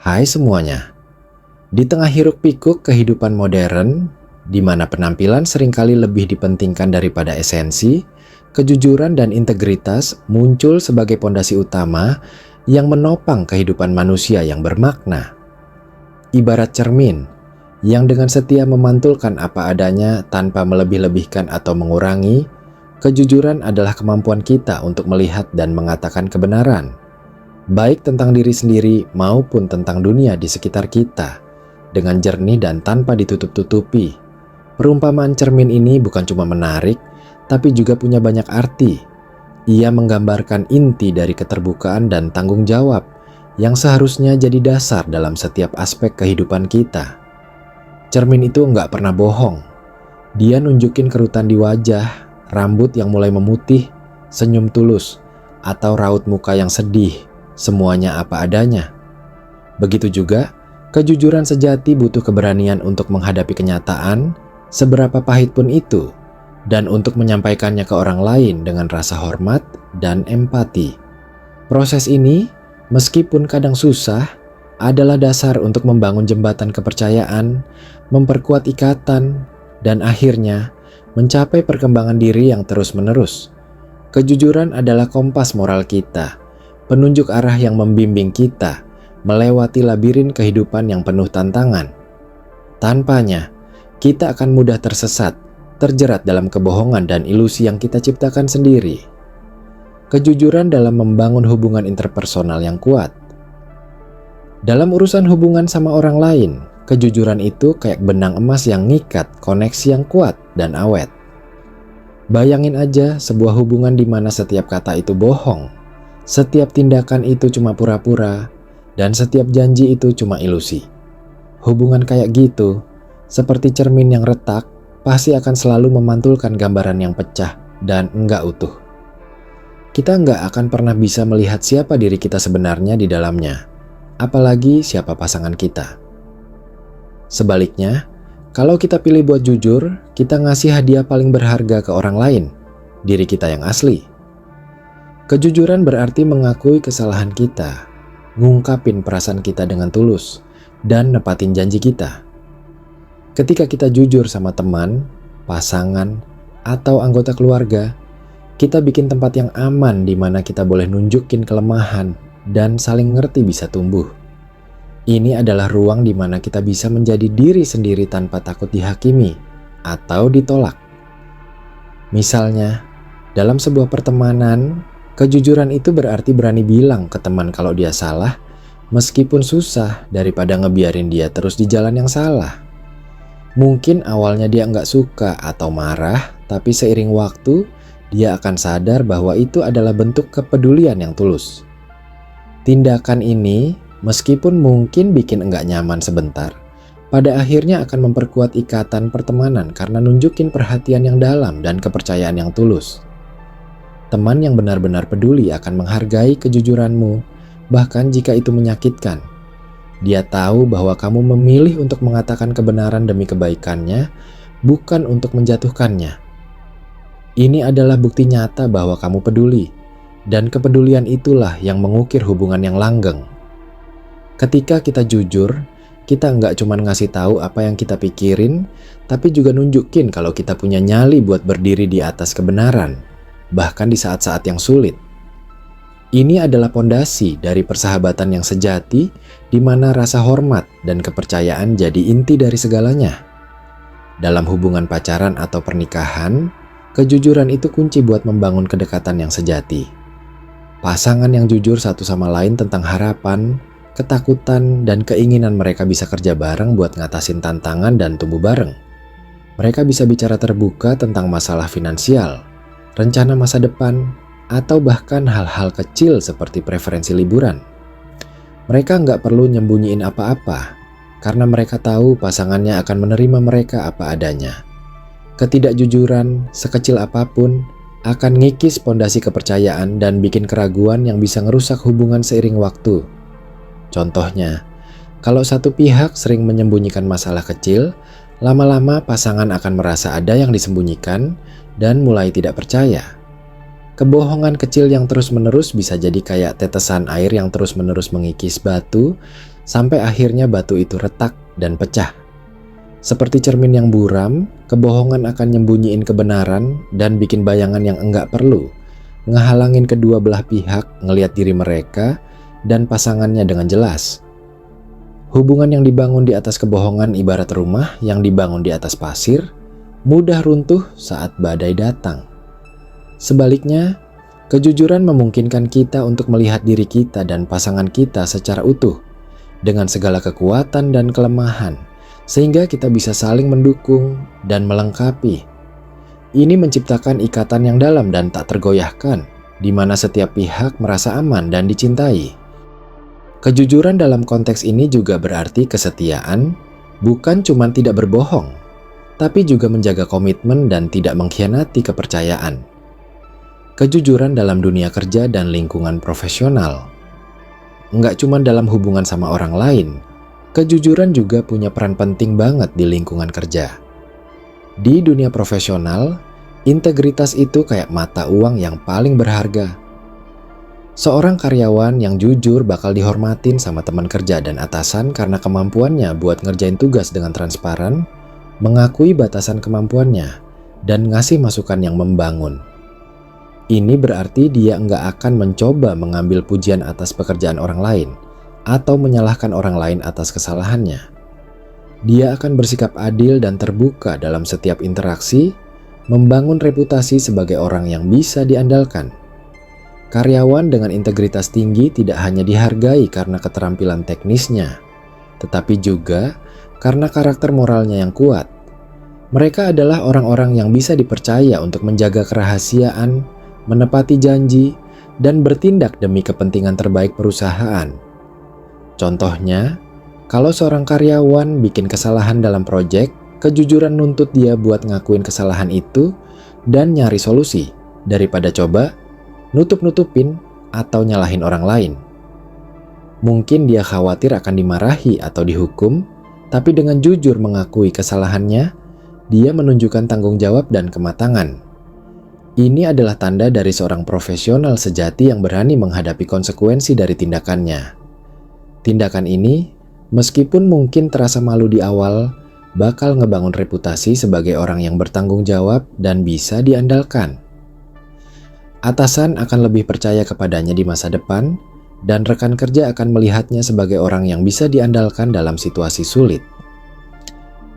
Hai semuanya, di tengah hiruk-pikuk kehidupan modern, di mana penampilan seringkali lebih dipentingkan daripada esensi, kejujuran dan integritas muncul sebagai pondasi utama yang menopang kehidupan manusia yang bermakna. Ibarat cermin, yang dengan setia memantulkan apa adanya tanpa melebih-lebihkan atau mengurangi, kejujuran adalah kemampuan kita untuk melihat dan mengatakan kebenaran, baik tentang diri sendiri maupun tentang dunia di sekitar kita, dengan jernih dan tanpa ditutup-tutupi. Perumpamaan cermin ini bukan cuma menarik, tapi juga punya banyak arti. Ia menggambarkan inti dari keterbukaan dan tanggung jawab yang seharusnya jadi dasar dalam setiap aspek kehidupan kita. Cermin itu nggak pernah bohong. Dia nunjukin kerutan di wajah, rambut yang mulai memutih, senyum tulus, atau raut muka yang sedih. Semuanya apa adanya. Begitu juga, kejujuran sejati butuh keberanian untuk menghadapi kenyataan, seberapa pahit pun itu, dan untuk menyampaikannya ke orang lain dengan rasa hormat dan empati. Proses ini, meskipun kadang susah, adalah dasar untuk membangun jembatan kepercayaan, memperkuat ikatan, dan akhirnya mencapai perkembangan diri yang terus-menerus. Kejujuran adalah kompas moral kita, penunjuk arah yang membimbing kita melewati labirin kehidupan yang penuh tantangan. Tanpanya, kita akan mudah tersesat, terjerat dalam kebohongan dan ilusi yang kita ciptakan sendiri. Kejujuran dalam membangun hubungan interpersonal yang kuat. Dalam urusan hubungan sama orang lain, kejujuran itu kayak benang emas yang ngikat koneksi yang kuat dan awet. Bayangin aja sebuah hubungan di mana setiap kata itu bohong, setiap tindakan itu cuma pura-pura, dan setiap janji itu cuma ilusi. Hubungan kayak gitu, seperti cermin yang retak, pasti akan selalu memantulkan gambaran yang pecah dan enggak utuh. Kita enggak akan pernah bisa melihat siapa diri kita sebenarnya di dalamnya, apalagi siapa pasangan kita. Sebaliknya, kalau kita pilih buat jujur, kita ngasih hadiah paling berharga ke orang lain, diri kita yang asli. Kejujuran berarti mengakui kesalahan kita, ngungkapin perasaan kita dengan tulus, dan nepatin janji kita. Ketika kita jujur sama teman, pasangan, atau anggota keluarga, kita bikin tempat yang aman di mana kita boleh nunjukin kelemahan dan saling ngerti bisa tumbuh. Ini adalah ruang di mana kita bisa menjadi diri sendiri tanpa takut dihakimi atau ditolak. Misalnya, dalam sebuah pertemanan, kejujuran itu berarti berani bilang ke teman kalau dia salah, meskipun susah, daripada ngebiarin dia terus di jalan yang salah. Mungkin awalnya dia nggak suka atau marah, tapi seiring waktu, dia akan sadar bahwa itu adalah bentuk kepedulian yang tulus. Tindakan ini, meskipun mungkin bikin nggak nyaman sebentar, pada akhirnya akan memperkuat ikatan pertemanan karena nunjukin perhatian yang dalam dan kepercayaan yang tulus. Teman yang benar-benar peduli akan menghargai kejujuranmu, bahkan jika itu menyakitkan. Dia tahu bahwa kamu memilih untuk mengatakan kebenaran demi kebaikannya, bukan untuk menjatuhkannya. Ini adalah bukti nyata bahwa kamu peduli, dan kepedulian itulah yang mengukir hubungan yang langgeng. Ketika kita jujur, kita nggak cuma ngasih tahu apa yang kita pikirin, tapi juga nunjukin kalau kita punya nyali buat berdiri di atas kebenaran, bahkan di saat-saat yang sulit. Ini adalah pondasi dari persahabatan yang sejati, di mana rasa hormat dan kepercayaan jadi inti dari segalanya. Dalam hubungan pacaran atau pernikahan, kejujuran itu kunci buat membangun kedekatan yang sejati. Pasangan yang jujur satu sama lain tentang harapan, ketakutan, dan keinginan mereka bisa kerja bareng buat ngatasin tantangan dan tumbuh bareng. Mereka bisa bicara terbuka tentang masalah finansial, rencana masa depan, atau bahkan hal-hal kecil seperti preferensi liburan. Mereka nggak perlu nyembunyiin apa-apa, karena mereka tahu pasangannya akan menerima mereka apa adanya. Ketidakjujuran, sekecil apapun, akan ngikis pondasi kepercayaan dan bikin keraguan yang bisa ngerusak hubungan seiring waktu. Contohnya, kalau satu pihak sering menyembunyikan masalah kecil, lama-lama pasangan akan merasa ada yang disembunyikan dan mulai tidak percaya. Kebohongan kecil yang terus-menerus bisa jadi kayak tetesan air yang terus-menerus mengikis batu sampai akhirnya batu itu retak dan pecah. Seperti cermin yang buram, kebohongan akan nyembunyiin kebenaran dan bikin bayangan yang enggak perlu, ngehalangin kedua belah pihak ngelihat diri mereka dan pasangannya dengan jelas. Hubungan yang dibangun di atas kebohongan ibarat rumah yang dibangun di atas pasir, mudah runtuh saat badai datang. Sebaliknya, kejujuran memungkinkan kita untuk melihat diri kita dan pasangan kita secara utuh, dengan segala kekuatan dan kelemahan, sehingga kita bisa saling mendukung dan melengkapi. Ini menciptakan ikatan yang dalam dan tak tergoyahkan, di mana setiap pihak merasa aman dan dicintai. Kejujuran dalam konteks ini juga berarti kesetiaan, bukan cuma tidak berbohong, tapi juga menjaga komitmen dan tidak mengkhianati kepercayaan. Kejujuran dalam dunia kerja dan lingkungan profesional. Nggak cuma dalam hubungan sama orang lain, kejujuran juga punya peran penting banget di lingkungan kerja. Di dunia profesional, integritas itu kayak mata uang yang paling berharga. Seorang karyawan yang jujur bakal dihormatin sama teman kerja dan atasan karena kemampuannya buat ngerjain tugas dengan transparan, mengakui batasan kemampuannya, dan ngasih masukan yang membangun. Ini berarti dia nggak akan mencoba mengambil pujian atas pekerjaan orang lain, atau menyalahkan orang lain atas kesalahannya. Dia akan bersikap adil dan terbuka dalam setiap interaksi, membangun reputasi sebagai orang yang bisa diandalkan. Karyawan dengan integritas tinggi tidak hanya dihargai karena keterampilan teknisnya, tetapi juga karena karakter moralnya yang kuat. Mereka adalah orang-orang yang bisa dipercaya untuk menjaga kerahasiaan, menepati janji, dan bertindak demi kepentingan terbaik perusahaan. Contohnya, kalau seorang karyawan bikin kesalahan dalam proyek, kejujuran nuntut dia buat ngakuin kesalahan itu dan nyari solusi, daripada coba nutup-nutupin atau nyalahin orang lain. Mungkin dia khawatir akan dimarahi atau dihukum, tapi dengan jujur mengakui kesalahannya, dia menunjukkan tanggung jawab dan kematangan. Ini adalah tanda dari seorang profesional sejati yang berani menghadapi konsekuensi dari tindakannya. Tindakan ini, meskipun mungkin terasa malu di awal, bakal ngebangun reputasi sebagai orang yang bertanggung jawab dan bisa diandalkan. Atasan akan lebih percaya kepadanya di masa depan, dan rekan kerja akan melihatnya sebagai orang yang bisa diandalkan dalam situasi sulit.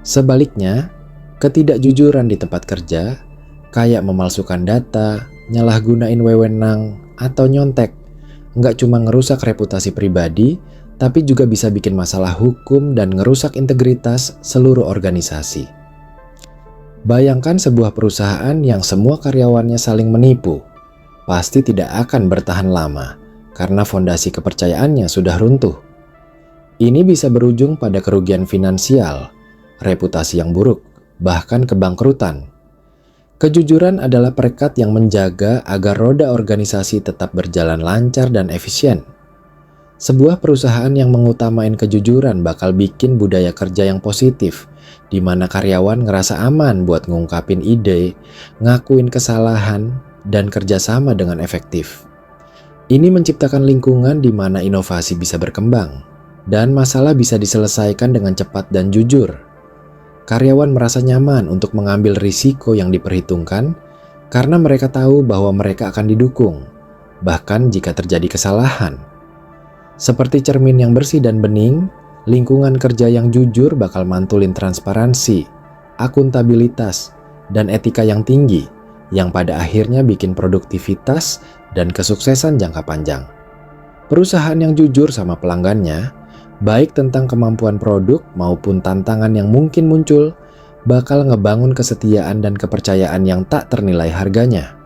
Sebaliknya, ketidakjujuran di tempat kerja, kayak memalsukan data, nyalahgunain wewenang, atau nyontek, nggak cuma ngerusak reputasi pribadi, tapi juga bisa bikin masalah hukum dan ngerusak integritas seluruh organisasi. Bayangkan sebuah perusahaan yang semua karyawannya saling menipu, pasti tidak akan bertahan lama karena fondasi kepercayaannya sudah runtuh. Ini bisa berujung pada kerugian finansial, reputasi yang buruk, bahkan kebangkrutan. Kejujuran adalah perekat yang menjaga agar roda organisasi tetap berjalan lancar dan efisien. Sebuah perusahaan yang mengutamain kejujuran bakal bikin budaya kerja yang positif, di mana karyawan ngerasa aman buat ngungkapin ide, ngakuin kesalahan, dan kerjasama dengan efektif. Ini menciptakan lingkungan di mana inovasi bisa berkembang, dan masalah bisa diselesaikan dengan cepat dan jujur. Karyawan merasa nyaman untuk mengambil risiko yang diperhitungkan, karena mereka tahu bahwa mereka akan didukung, bahkan jika terjadi kesalahan. Seperti cermin yang bersih dan bening, lingkungan kerja yang jujur bakal mantulin transparansi, akuntabilitas, dan etika yang tinggi, yang pada akhirnya bikin produktivitas dan kesuksesan jangka panjang. Perusahaan yang jujur sama pelanggannya, baik tentang kemampuan produk maupun tantangan yang mungkin muncul, bakal ngebangun kesetiaan dan kepercayaan yang tak ternilai harganya.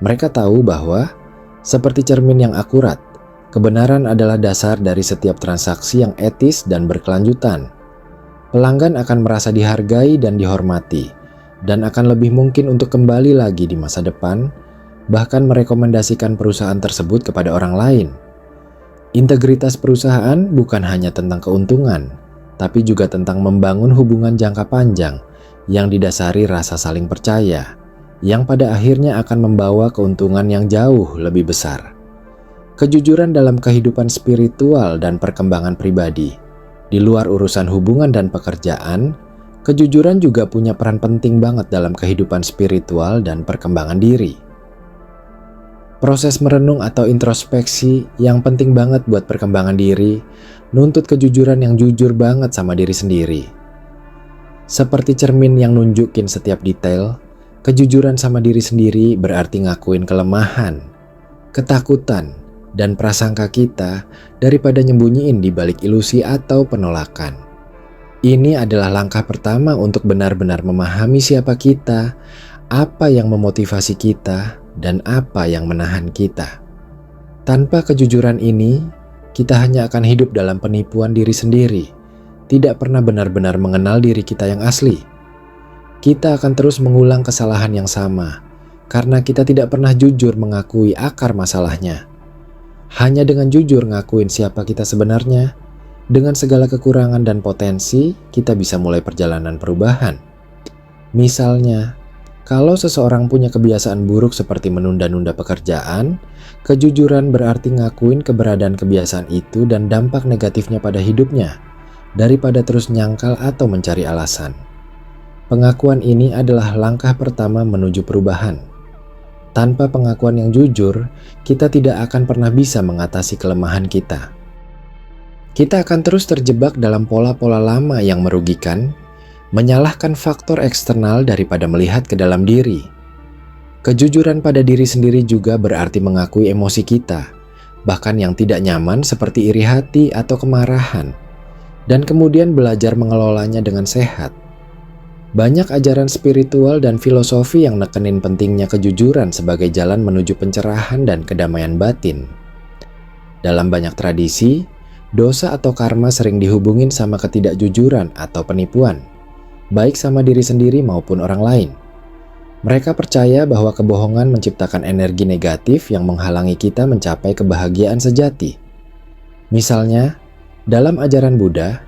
Mereka tahu bahwa, seperti cermin yang akurat, kebenaran adalah dasar dari setiap transaksi yang etis dan berkelanjutan. Pelanggan akan merasa dihargai dan dihormati, dan akan lebih mungkin untuk kembali lagi di masa depan, bahkan merekomendasikan perusahaan tersebut kepada orang lain. Integritas perusahaan bukan hanya tentang keuntungan, tapi juga tentang membangun hubungan jangka panjang yang didasari rasa saling percaya, yang pada akhirnya akan membawa keuntungan yang jauh lebih besar. Kejujuran dalam kehidupan spiritual dan perkembangan pribadi. Di luar urusan hubungan dan pekerjaan, kejujuran juga punya peran penting banget dalam kehidupan spiritual dan perkembangan diri. Proses merenung atau introspeksi yang penting banget buat perkembangan diri, nuntut kejujuran yang jujur banget sama diri sendiri. Seperti cermin yang nunjukin setiap detail, kejujuran sama diri sendiri berarti ngakuin kelemahan, ketakutan, dan prasangka kita daripada nyembunyiin di balik ilusi atau penolakan. Ini adalah langkah pertama untuk benar-benar memahami siapa kita, apa yang memotivasi kita, dan apa yang menahan kita. Tanpa kejujuran ini, kita hanya akan hidup dalam penipuan diri sendiri, tidak pernah benar-benar mengenal diri kita yang asli. Kita akan terus mengulang kesalahan yang sama, karena kita tidak pernah jujur mengakui akar masalahnya. Hanya dengan jujur ngakuin siapa kita sebenarnya, dengan segala kekurangan dan potensi, kita bisa mulai perjalanan perubahan. Misalnya, kalau seseorang punya kebiasaan buruk seperti menunda-nunda pekerjaan, kejujuran berarti ngakuin keberadaan kebiasaan itu dan dampak negatifnya pada hidupnya, daripada terus nyangkal atau mencari alasan. Pengakuan ini adalah langkah pertama menuju perubahan. Tanpa pengakuan yang jujur, kita tidak akan pernah bisa mengatasi kelemahan kita. Kita akan terus terjebak dalam pola-pola lama yang merugikan, menyalahkan faktor eksternal daripada melihat ke dalam diri. Kejujuran pada diri sendiri juga berarti mengakui emosi kita, bahkan yang tidak nyaman seperti iri hati atau kemarahan, dan kemudian belajar mengelolanya dengan sehat. Banyak ajaran spiritual dan filosofi yang nekenin pentingnya kejujuran sebagai jalan menuju pencerahan dan kedamaian batin. Dalam banyak tradisi, dosa atau karma sering dihubungin sama ketidakjujuran atau penipuan, baik sama diri sendiri maupun orang lain. Mereka percaya bahwa kebohongan menciptakan energi negatif yang menghalangi kita mencapai kebahagiaan sejati. Misalnya, dalam ajaran Buddha,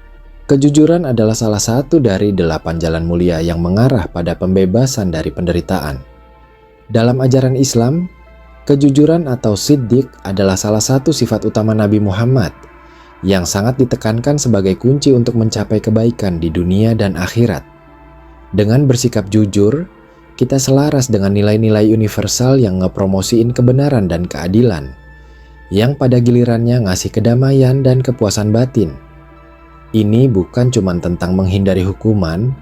kejujuran adalah salah satu dari 8 jalan mulia yang mengarah pada pembebasan dari penderitaan. Dalam ajaran Islam, kejujuran atau siddiq adalah salah satu sifat utama Nabi Muhammad yang sangat ditekankan sebagai kunci untuk mencapai kebaikan di dunia dan akhirat. Dengan bersikap jujur, kita selaras dengan nilai-nilai universal yang ngepromosiin kebenaran dan keadilan, yang pada gilirannya ngasih kedamaian dan kepuasan batin. Ini bukan cuma tentang menghindari hukuman,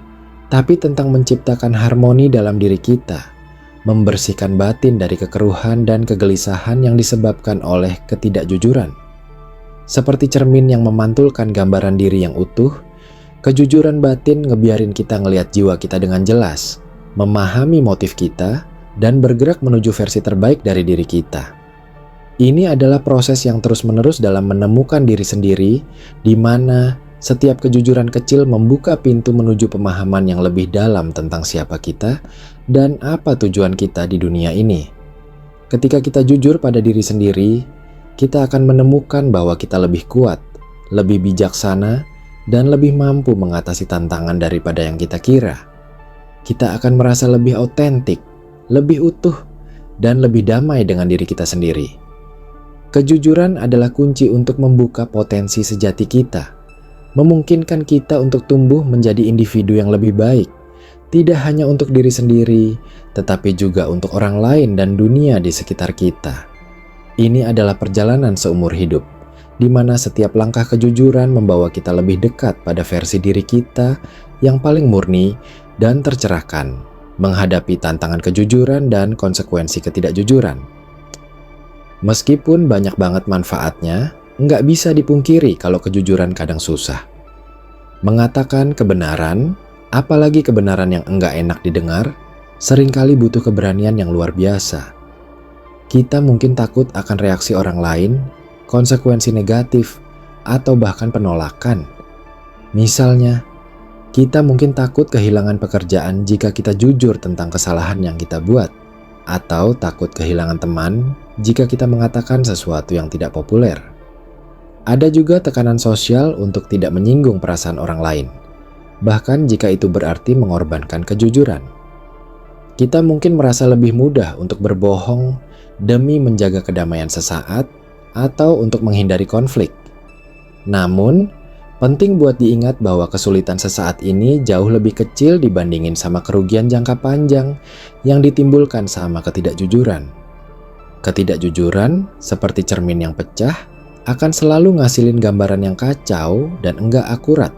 tapi tentang menciptakan harmoni dalam diri kita, membersihkan batin dari kekeruhan dan kegelisahan yang disebabkan oleh ketidakjujuran. Seperti cermin yang memantulkan gambaran diri yang utuh, kejujuran batin ngebiarin kita ngelihat jiwa kita dengan jelas, memahami motif kita, dan bergerak menuju versi terbaik dari diri kita. Ini adalah proses yang terus-menerus dalam menemukan diri sendiri, di mana setiap kejujuran kecil membuka pintu menuju pemahaman yang lebih dalam tentang siapa kita dan apa tujuan kita di dunia ini. Ketika kita jujur pada diri sendiri, kita akan menemukan bahwa kita lebih kuat, lebih bijaksana, dan lebih mampu mengatasi tantangan daripada yang kita kira. Kita akan merasa lebih autentik, lebih utuh, dan lebih damai dengan diri kita sendiri. Kejujuran adalah kunci untuk membuka potensi sejati kita, memungkinkan kita untuk tumbuh menjadi individu yang lebih baik, tidak hanya untuk diri sendiri, tetapi juga untuk orang lain dan dunia di sekitar kita. Ini adalah perjalanan seumur hidup, di mana setiap langkah kejujuran membawa kita lebih dekat pada versi diri kita yang paling murni dan tercerahkan, menghadapi tantangan kejujuran dan konsekuensi ketidakjujuran. Meskipun banyak banget manfaatnya, nggak bisa dipungkiri kalau kejujuran kadang susah. Mengatakan kebenaran, apalagi kebenaran yang enggak enak didengar, seringkali butuh keberanian yang luar biasa. Kita mungkin takut akan reaksi orang lain, konsekuensi negatif, atau bahkan penolakan. Misalnya, kita mungkin takut kehilangan pekerjaan jika kita jujur tentang kesalahan yang kita buat, atau takut kehilangan teman jika kita mengatakan sesuatu yang tidak populer. Ada juga tekanan sosial untuk tidak menyinggung perasaan orang lain, bahkan jika itu berarti mengorbankan kejujuran. Kita mungkin merasa lebih mudah untuk berbohong demi menjaga kedamaian sesaat, atau untuk menghindari konflik. Namun, penting buat diingat bahwa kesulitan sesaat ini jauh lebih kecil dibandingin sama kerugian jangka panjang yang ditimbulkan sama ketidakjujuran. Ketidakjujuran, seperti cermin yang pecah, akan selalu ngasilin gambaran yang kacau dan enggak akurat.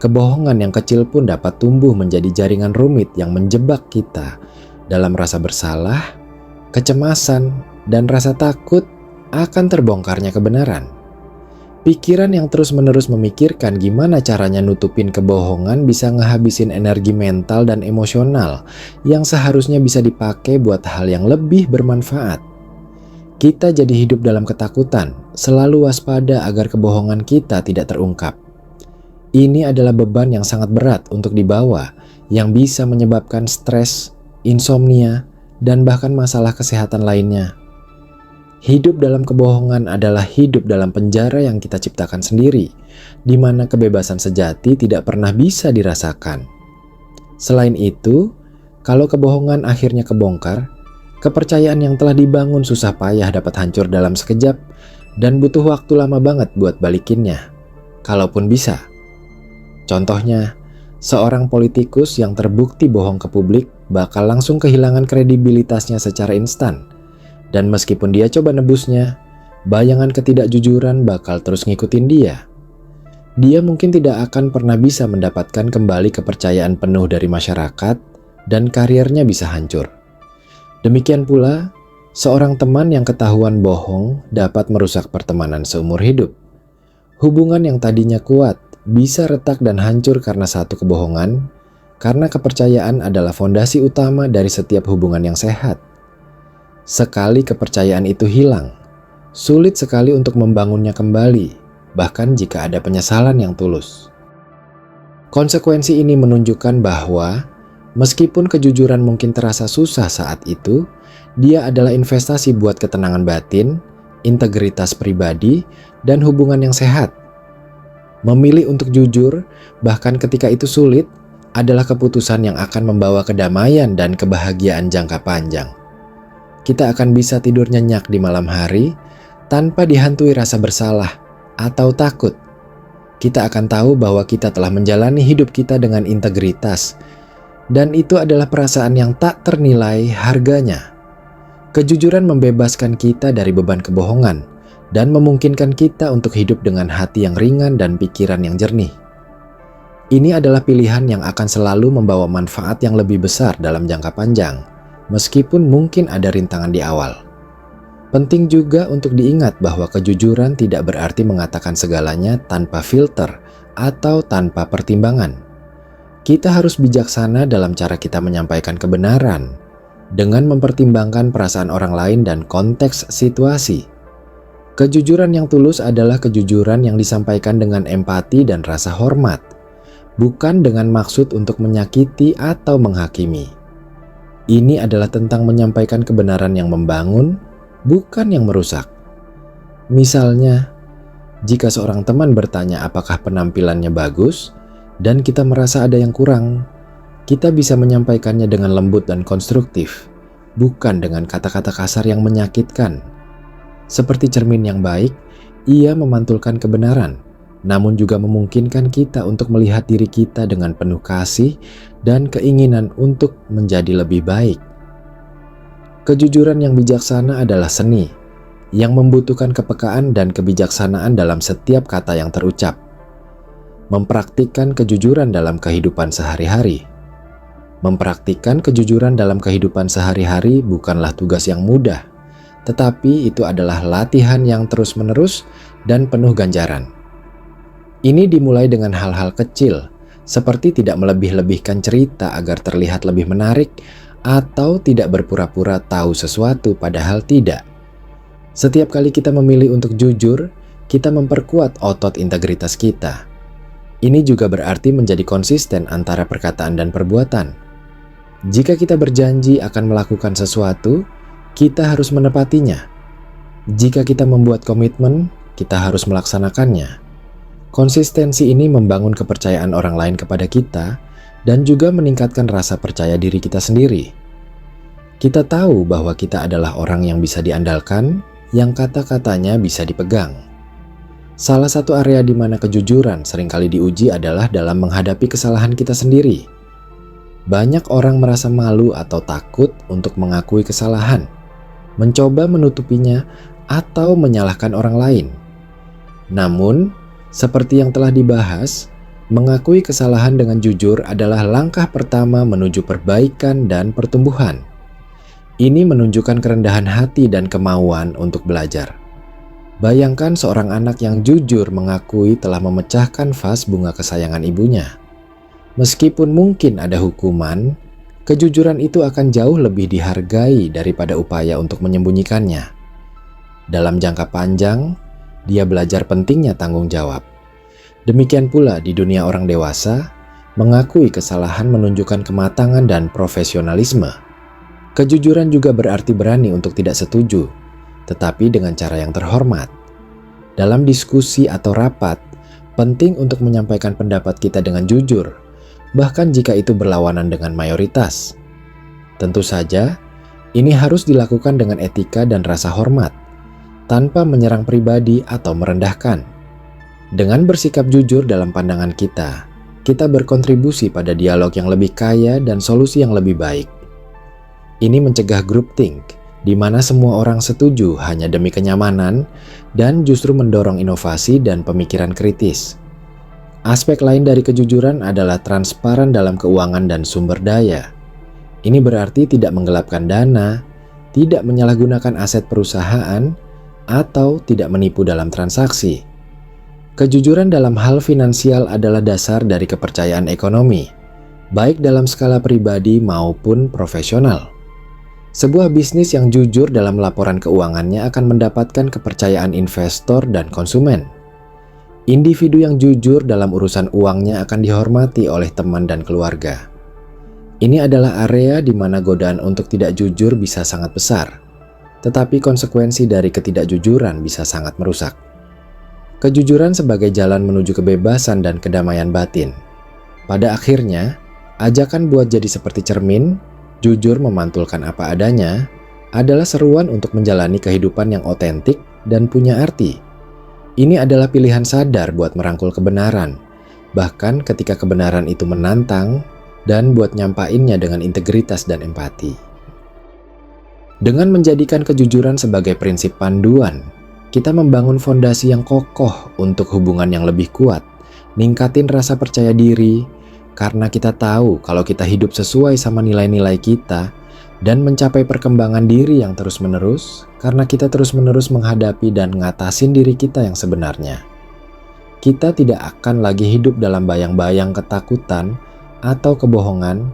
Kebohongan yang kecil pun dapat tumbuh menjadi jaringan rumit yang menjebak kita dalam rasa bersalah, kecemasan, dan rasa takut akan terbongkarnya kebenaran. Pikiran yang terus-menerus memikirkan gimana caranya nutupin kebohongan bisa ngehabisin energi mental dan emosional yang seharusnya bisa dipakai buat hal yang lebih bermanfaat. Kita jadi hidup dalam ketakutan, selalu waspada agar kebohongan kita tidak terungkap. Ini adalah beban yang sangat berat untuk dibawa, yang bisa menyebabkan stres, insomnia, dan bahkan masalah kesehatan lainnya. Hidup dalam kebohongan adalah hidup dalam penjara yang kita ciptakan sendiri, di mana kebebasan sejati tidak pernah bisa dirasakan. Selain itu, kalau kebohongan akhirnya kebongkar, kepercayaan yang telah dibangun susah payah dapat hancur dalam sekejap dan butuh waktu lama banget buat balikinnya, kalaupun bisa. Contohnya, seorang politikus yang terbukti bohong ke publik bakal langsung kehilangan kredibilitasnya secara instan. Dan meskipun dia coba nebusnya, bayangan ketidakjujuran bakal terus ngikutin dia. Dia mungkin tidak akan pernah bisa mendapatkan kembali kepercayaan penuh dari masyarakat dan karirnya bisa hancur. Demikian pula, seorang teman yang ketahuan bohong dapat merusak pertemanan seumur hidup. Hubungan yang tadinya kuat bisa retak dan hancur karena satu kebohongan, karena kepercayaan adalah fondasi utama dari setiap hubungan yang sehat. Sekali kepercayaan itu hilang, sulit sekali untuk membangunnya kembali, bahkan jika ada penyesalan yang tulus. Konsekuensi ini menunjukkan bahwa meskipun kejujuran mungkin terasa susah saat itu, dia adalah investasi buat ketenangan batin, integritas pribadi, dan hubungan yang sehat. Memilih untuk jujur, bahkan ketika itu sulit, adalah keputusan yang akan membawa kedamaian dan kebahagiaan jangka panjang. Kita akan bisa tidur nyenyak di malam hari tanpa dihantui rasa bersalah atau takut. Kita akan tahu bahwa kita telah menjalani hidup kita dengan integritas, dan itu adalah perasaan yang tak ternilai harganya. Kejujuran membebaskan kita dari beban kebohongan dan memungkinkan kita untuk hidup dengan hati yang ringan dan pikiran yang jernih. Ini adalah pilihan yang akan selalu membawa manfaat yang lebih besar dalam jangka panjang, meskipun mungkin ada rintangan di awal. Penting juga untuk diingat bahwa kejujuran tidak berarti mengatakan segalanya tanpa filter atau tanpa pertimbangan. Kita harus bijaksana dalam cara kita menyampaikan kebenaran, dengan mempertimbangkan perasaan orang lain dan konteks situasi. Kejujuran yang tulus adalah kejujuran yang disampaikan dengan empati dan rasa hormat, bukan dengan maksud untuk menyakiti atau menghakimi. Ini adalah tentang menyampaikan kebenaran yang membangun, bukan yang merusak. Misalnya, jika seorang teman bertanya apakah penampilannya bagus, dan kita merasa ada yang kurang, kita bisa menyampaikannya dengan lembut dan konstruktif, bukan dengan kata-kata kasar yang menyakitkan. Seperti cermin yang baik, ia memantulkan kebenaran, namun juga memungkinkan kita untuk melihat diri kita dengan penuh kasih dan keinginan untuk menjadi lebih baik. Kejujuran yang bijaksana adalah seni, yang membutuhkan kepekaan dan kebijaksanaan dalam setiap kata yang terucap. Mempraktikkan kejujuran dalam kehidupan sehari-hari. Mempraktikkan kejujuran dalam kehidupan sehari-hari bukanlah tugas yang mudah, tetapi itu adalah latihan yang terus-menerus dan penuh ganjaran. Ini dimulai dengan hal-hal kecil, seperti tidak melebih-lebihkan cerita agar terlihat lebih menarik, atau tidak berpura-pura tahu sesuatu padahal tidak. Setiap kali kita memilih untuk jujur, kita memperkuat otot integritas kita. Ini juga berarti menjadi konsisten antara perkataan dan perbuatan. Jika kita berjanji akan melakukan sesuatu, kita harus menepatinya. Jika kita membuat komitmen, kita harus melaksanakannya. Konsistensi ini membangun kepercayaan orang lain kepada kita dan juga meningkatkan rasa percaya diri kita sendiri. Kita tahu bahwa kita adalah orang yang bisa diandalkan, yang kata-katanya bisa dipegang. Salah satu area di mana kejujuran seringkali diuji adalah dalam menghadapi kesalahan kita sendiri. Banyak orang merasa malu atau takut untuk mengakui kesalahan, mencoba menutupinya, atau menyalahkan orang lain. Namun, seperti yang telah dibahas, mengakui kesalahan dengan jujur adalah langkah pertama menuju perbaikan dan pertumbuhan. Ini menunjukkan kerendahan hati dan kemauan untuk belajar. Bayangkan seorang anak yang jujur mengakui telah memecahkan vas bunga kesayangan ibunya. Meskipun mungkin ada hukuman, kejujuran itu akan jauh lebih dihargai daripada upaya untuk menyembunyikannya. Dalam jangka panjang, dia belajar pentingnya tanggung jawab. Demikian pula di dunia orang dewasa, mengakui kesalahan menunjukkan kematangan dan profesionalisme. Kejujuran juga berarti berani untuk tidak setuju, tetapi dengan cara yang terhormat. Dalam diskusi atau rapat, penting untuk menyampaikan pendapat kita dengan jujur, bahkan jika itu berlawanan dengan mayoritas. Tentu saja, ini harus dilakukan dengan etika dan rasa hormat, tanpa menyerang pribadi atau merendahkan. Dengan bersikap jujur dalam pandangan kita berkontribusi pada dialog yang lebih kaya dan solusi yang lebih baik. Ini mencegah groupthink, di mana semua orang setuju hanya demi kenyamanan dan justru mendorong inovasi dan pemikiran kritis. Aspek lain dari kejujuran adalah transparan dalam keuangan dan sumber daya. Ini berarti tidak menggelapkan dana, tidak menyalahgunakan aset perusahaan, atau tidak menipu dalam transaksi. Kejujuran dalam hal finansial adalah dasar dari kepercayaan ekonomi, baik dalam skala pribadi maupun profesional. Sebuah bisnis yang jujur dalam laporan keuangannya akan mendapatkan kepercayaan investor dan konsumen. Individu yang jujur dalam urusan uangnya akan dihormati oleh teman dan keluarga. Ini adalah area di mana godaan untuk tidak jujur bisa sangat besar, tetapi konsekuensi dari ketidakjujuran bisa sangat merusak. Kejujuran sebagai jalan menuju kebebasan dan kedamaian batin. Pada akhirnya, ajakan buat jadi seperti cermin, jujur memantulkan apa adanya, adalah seruan untuk menjalani kehidupan yang otentik dan punya arti. Ini adalah pilihan sadar buat merangkul kebenaran, bahkan ketika kebenaran itu menantang, dan buat nyampainnya dengan integritas dan empati. Dengan menjadikan kejujuran sebagai prinsip panduan, kita membangun fondasi yang kokoh untuk hubungan yang lebih kuat, ningkatin rasa percaya diri, karena kita tahu kalau kita hidup sesuai sama nilai-nilai kita, dan mencapai perkembangan diri yang terus-menerus, karena kita terus-menerus menghadapi dan ngatasin diri kita yang sebenarnya. Kita tidak akan lagi hidup dalam bayang-bayang ketakutan atau kebohongan,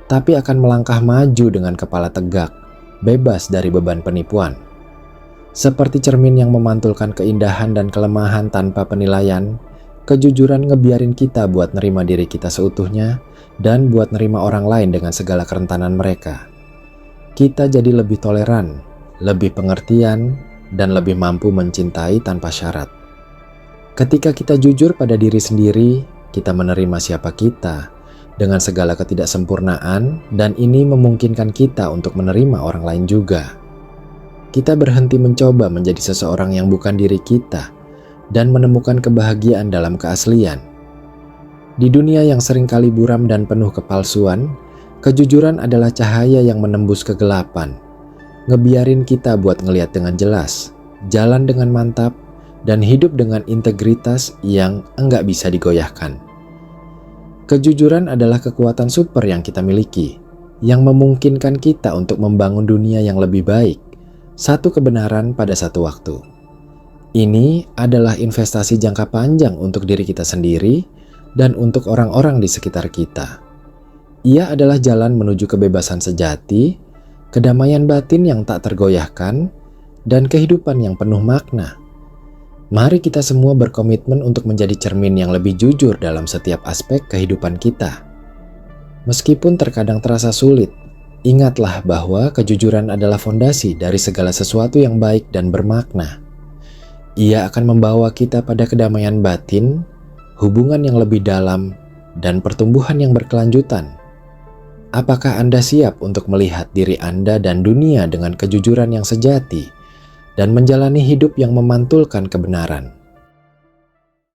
tapi akan melangkah maju dengan kepala tegak, bebas dari beban penipuan. Seperti cermin yang memantulkan keindahan dan kelemahan tanpa penilaian, kejujuran ngebiarin kita buat nerima diri kita seutuhnya dan buat nerima orang lain dengan segala kerentanan mereka. Kita jadi lebih toleran, lebih pengertian, dan lebih mampu mencintai tanpa syarat. Ketika kita jujur pada diri sendiri, kita menerima siapa kita dengan segala ketidaksempurnaan, dan ini memungkinkan kita untuk menerima orang lain juga. Kita berhenti mencoba menjadi seseorang yang bukan diri kita dan menemukan kebahagiaan dalam keaslian. Di dunia yang seringkali buram dan penuh kepalsuan, kejujuran adalah cahaya yang menembus kegelapan, ngebiarin kita buat ngelihat dengan jelas, jalan dengan mantap, dan hidup dengan integritas yang enggak bisa digoyahkan. Kejujuran adalah kekuatan super yang kita miliki, yang memungkinkan kita untuk membangun dunia yang lebih baik, satu kebenaran pada satu waktu. Ini adalah investasi jangka panjang untuk diri kita sendiri dan untuk orang-orang di sekitar kita. Ia adalah jalan menuju kebebasan sejati, kedamaian batin yang tak tergoyahkan, dan kehidupan yang penuh makna. Mari kita semua berkomitmen untuk menjadi cermin yang lebih jujur dalam setiap aspek kehidupan kita. Meskipun terkadang terasa sulit, ingatlah bahwa kejujuran adalah fondasi dari segala sesuatu yang baik dan bermakna. Ia akan membawa kita pada kedamaian batin, hubungan yang lebih dalam, dan pertumbuhan yang berkelanjutan. Apakah Anda siap untuk melihat diri Anda dan dunia dengan kejujuran yang sejati, dan menjalani hidup yang memantulkan kebenaran.